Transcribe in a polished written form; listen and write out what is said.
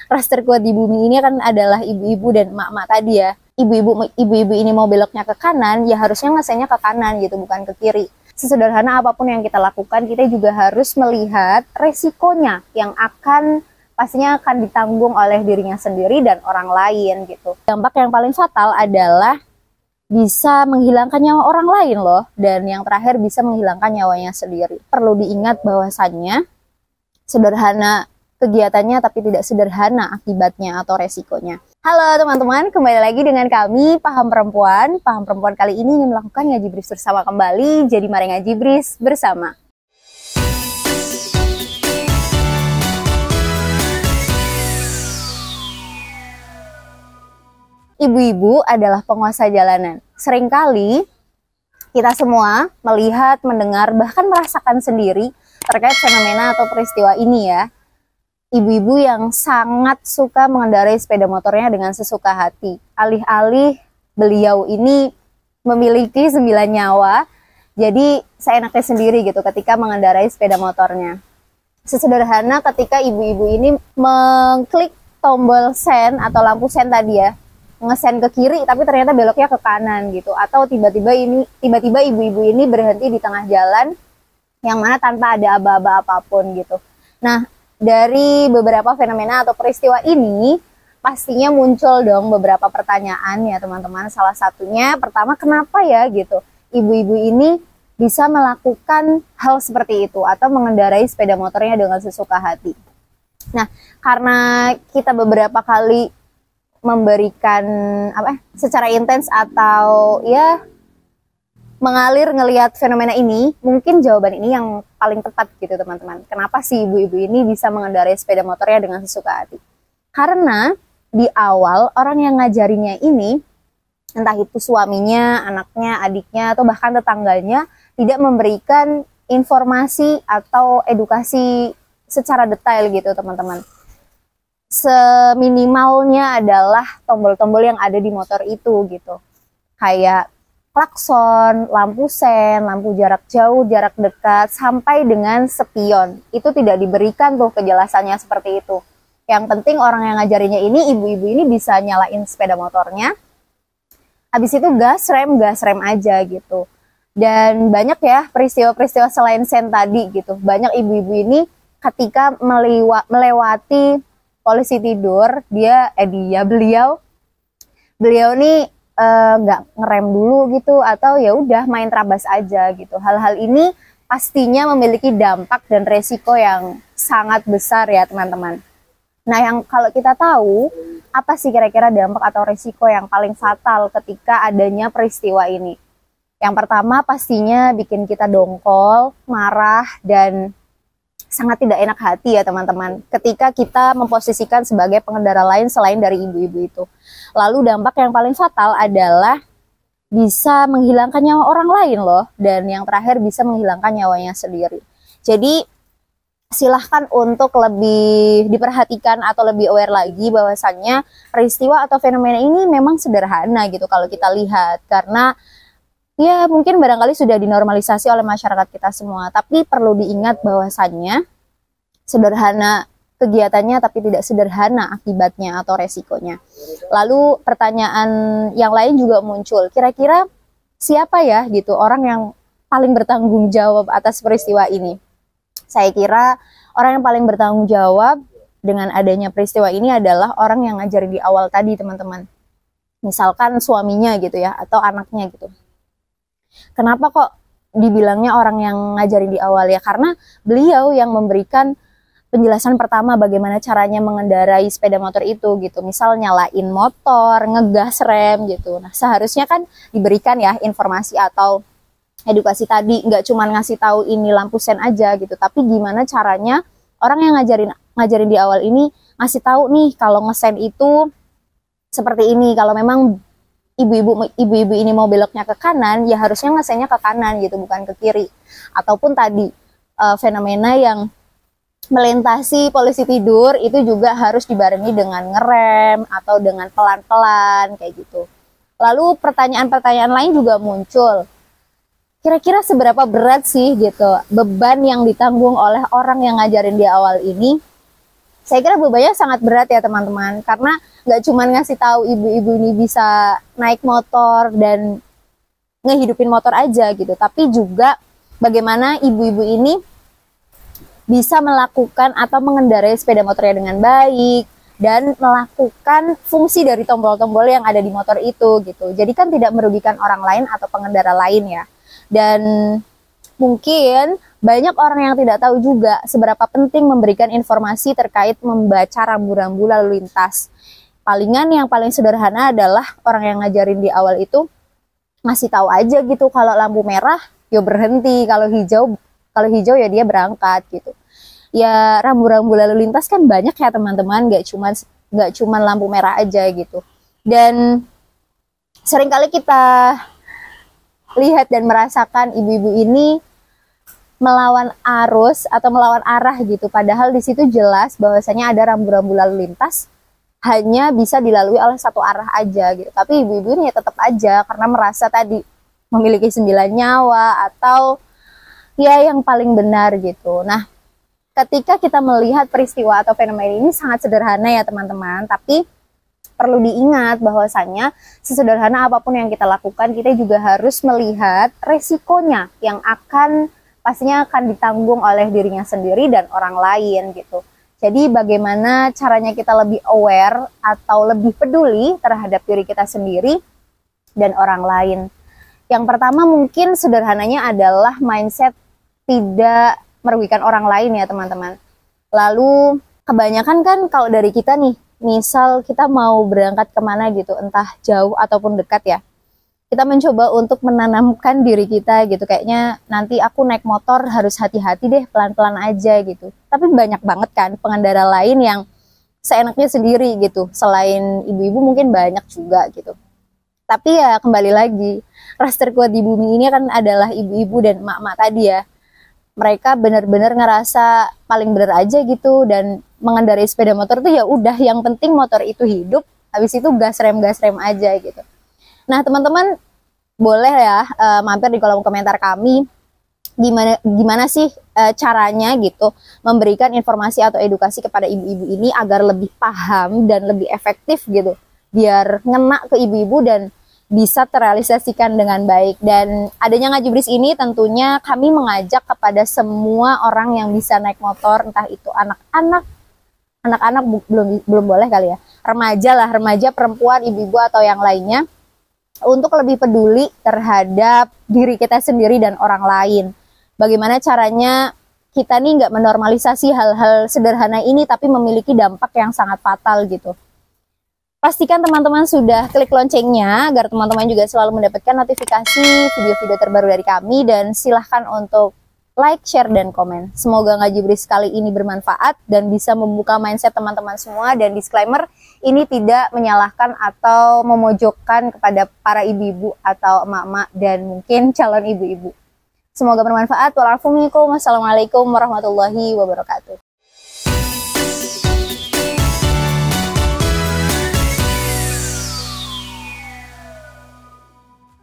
ras terkuat di bumi ini kan adalah ibu-ibu dan emak-emak tadi ya. Ibu-ibu ini mau beloknya ke kanan, ya harusnya ngesennya ke kanan gitu, bukan ke kiri. Sesederhana apapun yang kita lakukan, kita juga harus melihat resikonya yang pastinya akan ditanggung oleh dirinya sendiri dan orang lain gitu. Dampak yang paling fatal adalah bisa menghilangkan nyawa orang lain loh, dan yang terakhir bisa menghilangkan nyawanya sendiri. Perlu diingat bahwasannya sederhana kegiatannya tapi tidak sederhana akibatnya atau resikonya. Halo teman-teman, kembali lagi dengan kami Paham Perempuan. Paham Perempuan kali ini ingin melakukan ngaji bris bersama kembali. Jadi mari ngaji bris bersama. Ibu-ibu adalah penguasa jalanan. Seringkali kita semua melihat, mendengar, bahkan merasakan sendiri terkait fenomena atau peristiwa ini ya. Ibu-ibu yang sangat suka mengendarai sepeda motornya dengan sesuka hati. Alih-alih beliau ini memiliki 9 nyawa, jadi seenaknya sendiri gitu ketika mengendarai sepeda motornya. Sesederhana ketika ibu-ibu ini mengklik tombol sen atau lampu sen tadi ya, ngesen ke kiri tapi ternyata beloknya ke kanan gitu, atau tiba-tiba ibu-ibu ini berhenti di tengah jalan yang mana tanpa ada aba-aba apapun gitu. Nah, dari beberapa fenomena atau peristiwa ini pastinya muncul dong beberapa pertanyaan ya teman-teman. Salah satunya pertama, kenapa ya gitu ibu-ibu ini bisa melakukan hal seperti itu atau mengendarai sepeda motornya dengan sesuka hati. Nah, karena kita beberapa kali memberikan secara intens atau ya mengalir ngelihat fenomena ini, mungkin jawaban ini yang paling tepat gitu teman-teman. Kenapa sih ibu-ibu ini bisa mengendarai sepeda motornya dengan sesuka hati? Karena di awal orang yang ngajarinya ini, entah itu suaminya, anaknya, adiknya, atau bahkan tetangganya, tidak memberikan informasi atau edukasi secara detail gitu teman-teman. Seminimalnya adalah tombol-tombol yang ada di motor itu gitu. Kayak klakson, lampu sen, lampu jarak jauh, jarak dekat, sampai dengan spion. Itu tidak diberikan tuh kejelasannya seperti itu. Yang penting orang yang ngajarinya ini, ibu-ibu ini bisa nyalain sepeda motornya. Habis itu gas rem aja gitu. Dan banyak ya peristiwa-peristiwa selain sen tadi gitu. Banyak ibu-ibu ini ketika melewati polisi tidur, beliau nih nggak ngerem dulu gitu, atau ya udah main terabas aja gitu. Hal-hal ini pastinya memiliki dampak dan resiko yang sangat besar ya teman-teman. Nah, yang kalau kita tahu apa sih kira-kira dampak atau resiko yang paling fatal ketika adanya peristiwa ini? Yang pertama pastinya bikin kita dongkol, marah, dan sangat tidak enak hati ya teman-teman ketika kita memposisikan sebagai pengendara lain selain dari ibu-ibu itu. Lalu dampak yang paling fatal adalah bisa menghilangkan nyawa orang lain loh, dan yang terakhir bisa menghilangkan nyawanya sendiri. Jadi silahkan untuk lebih diperhatikan atau lebih aware lagi bahwasannya peristiwa atau fenomena ini memang sederhana gitu kalau kita lihat, karena ya mungkin barangkali sudah dinormalisasi oleh masyarakat kita semua, tapi perlu diingat bahwasannya sederhana kegiatannya tapi tidak sederhana akibatnya atau resikonya. Lalu pertanyaan yang lain juga muncul, kira-kira siapa ya gitu orang yang paling bertanggung jawab atas peristiwa ini? Saya kira orang yang paling bertanggung jawab dengan adanya peristiwa ini adalah orang yang ngajarin di awal tadi teman-teman. Misalkan suaminya gitu ya, atau anaknya gitu. Kenapa kok dibilangnya orang yang ngajarin di awal ya? Karena beliau yang memberikan penjelasan pertama bagaimana caranya mengendarai sepeda motor itu gitu. Misal nyalain motor, ngegas rem gitu. Nah, seharusnya kan diberikan ya informasi atau edukasi tadi, nggak cuma ngasih tahu ini lampu sen aja gitu, tapi gimana caranya orang yang ngajarin di awal ini ngasih tahu nih kalau ngesen itu seperti ini. Kalau memang ibu-ibu ini mau beloknya ke kanan, ya harusnya ngesennya ke kanan gitu, bukan ke kiri. Ataupun tadi fenomena yang melintasi polisi tidur itu juga harus dibarengi dengan ngerem atau dengan pelan-pelan kayak gitu. Lalu pertanyaan-pertanyaan lain juga muncul. Kira-kira seberapa berat sih gitu beban yang ditanggung oleh orang yang ngajarin di awal ini Saya kira bebannya sangat berat ya teman-teman, karena nggak cuma ngasih tahu ibu-ibu ini bisa naik motor dan ngehidupin motor aja gitu, tapi juga bagaimana ibu-ibu ini bisa melakukan atau mengendarai sepeda motornya dengan baik dan melakukan fungsi dari tombol-tombol yang ada di motor itu gitu. Jadi kan tidak merugikan orang lain atau pengendara lain ya. Dan mungkin banyak orang yang tidak tahu juga seberapa penting memberikan informasi terkait membaca rambu-rambu lalu lintas. Palingan yang paling sederhana adalah orang yang ngajarin di awal itu ngasih tahu aja gitu, kalau lampu merah ya berhenti, kalau hijau ya dia berangkat gitu. Ya rambu-rambu lalu lintas kan banyak ya teman-teman, nggak cuman lampu merah aja gitu. Dan seringkali kita lihat dan merasakan ibu-ibu ini melawan arus atau melawan arah gitu, padahal di situ jelas bahwasanya ada rambu-rambu lalu lintas hanya bisa dilalui oleh satu arah aja gitu. Tapi ibu-ibu ini ya tetap aja karena merasa tadi memiliki 9 nyawa atau ya yang paling benar gitu. Nah, ketika kita melihat peristiwa atau fenomena ini sangat sederhana ya teman-teman, tapi perlu diingat bahwasanya sesederhana apapun yang kita lakukan, kita juga harus melihat resikonya yang pastinya akan ditanggung oleh dirinya sendiri dan orang lain gitu. Jadi bagaimana caranya kita lebih aware atau lebih peduli terhadap diri kita sendiri dan orang lain. Yang pertama mungkin sederhananya adalah mindset tidak merugikan orang lain ya teman-teman. Lalu kebanyakan kan kalau dari kita nih, misal kita mau berangkat kemana gitu, entah jauh ataupun dekat ya, kita mencoba untuk menanamkan diri kita gitu, kayaknya nanti aku naik motor harus hati-hati deh, pelan-pelan aja gitu. Tapi banyak banget kan pengendara lain yang seenaknya sendiri gitu, selain ibu-ibu mungkin banyak juga gitu. Tapi ya kembali lagi, ras terkuat di bumi ini kan adalah ibu-ibu dan emak-emak tadi ya. Mereka benar-benar ngerasa paling benar aja gitu, dan mengendarai sepeda motor tuh ya udah, yang penting motor itu hidup, habis itu gas rem aja gitu. Nah teman-teman boleh ya mampir di kolom komentar kami, gimana sih caranya gitu memberikan informasi atau edukasi kepada ibu-ibu ini agar lebih paham dan lebih efektif gitu, biar ngena ke ibu-ibu dan bisa terrealisasikan dengan baik. Dan adanya Ngaji Bris ini tentunya kami mengajak kepada semua orang yang bisa naik motor, entah itu anak-anak belum boleh kali ya, remaja perempuan, ibu-ibu atau yang lainnya, untuk lebih peduli terhadap diri kita sendiri dan orang lain. Bagaimana caranya kita nih nggak menormalisasi hal-hal sederhana ini tapi memiliki dampak yang sangat fatal gitu. Pastikan teman-teman sudah klik loncengnya agar teman-teman juga selalu mendapatkan notifikasi video-video terbaru dari kami, dan silahkan untuk like, share, dan komen. Semoga Ngaji Bris kali ini bermanfaat dan bisa membuka mindset teman-teman semua. Dan disclaimer, ini tidak menyalahkan atau memojokkan kepada para ibu-ibu atau emak-emak dan mungkin calon ibu-ibu. Semoga bermanfaat. Wassalamualaikum warahmatullahi wabarakatuh.